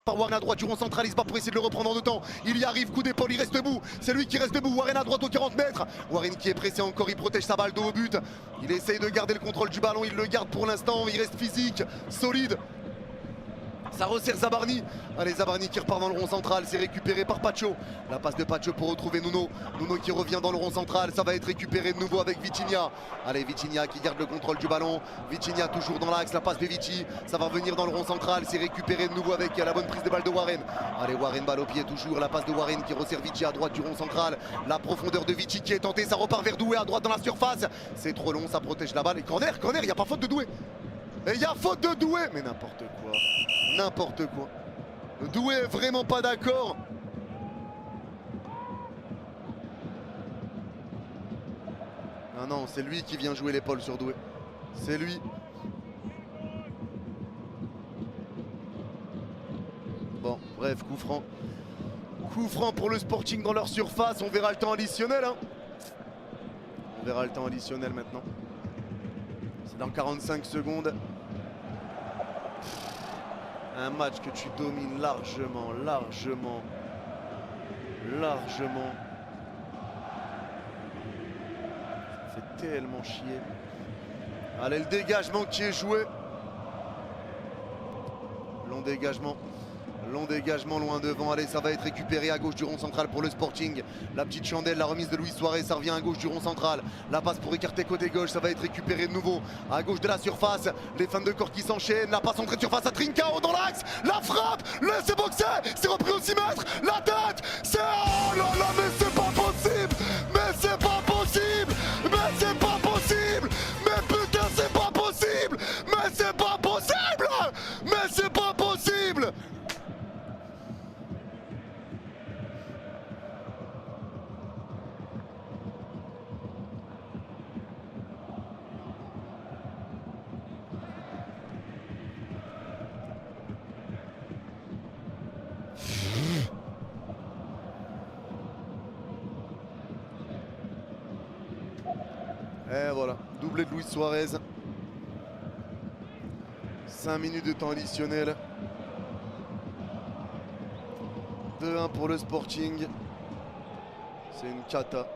par Warren à droite du rond central, il se bat pour essayer de le reprendre en deux temps. Il y arrive, coup d'épaule, il reste debout. C'est lui qui reste debout. Warren à droite aux 40 mètres. Warren qui est pressé encore, il protège sa balle dos au but. Il essaye de garder le contrôle du ballon, il le garde pour l'instant. Il reste physique, solide. Ça resserre Zabarni. Allez, Zabarni qui repart dans le rond central. C'est récupéré par Pacho. La passe de Pacho pour retrouver Nuno. Nuno qui revient dans le rond central. Ça va être récupéré de nouveau avec Vitinha. Allez, Vitinha qui garde le contrôle du ballon. Vitinha toujours dans l'axe. La passe de Vici. Ça va revenir dans le rond central. C'est récupéré de nouveau avec la bonne prise de balle de Warren. Allez, Warren balle au pied toujours. La passe de Warren qui resserre Vici à droite du rond central. La profondeur de Vici qui est tentée. Ça repart vers Doué à droite dans la surface. C'est trop long. Ça protège la balle. Et corner, il n'y a pas faute de Doué. Et il y a faute de Doué. Mais n'importe quoi. N'importe quoi. Doué est vraiment pas d'accord. Ah non, c'est lui qui vient jouer l'épaule sur Doué. C'est lui. Bon, bref, coup franc. Coup franc pour le Sporting dans leur surface. On verra le temps additionnel. Hein. On verra le temps additionnel maintenant. C'est dans 45 secondes. Un match que tu domines largement. Ça fait tellement chier. Allez, le dégagement qui est joué. Long dégagement loin devant. Allez, ça va être récupéré à gauche du rond central pour le Sporting. La petite chandelle, la remise de Luis Suarez, ça revient à gauche du rond central. La passe pour écarter côté gauche, ça va être récupéré de nouveau à gauche de la surface. Les fins de corps qui s'enchaînent. La passe entrée de surface à Trincao dans l'axe. La frappe, laissez boxer. C'est repris au 6 mètres. La tête, c'est... Oh là là, mais c'est pas possible. Mais c'est pas possible. Mais c'est pas possible. Mais putain, c'est pas possible. Mais c'est pas possible. Mais c'est pas possible. Et voilà, doublé de Luis Suarez. 5 minutes de temps additionnel. 2-1 pour le Sporting. C'est une cata.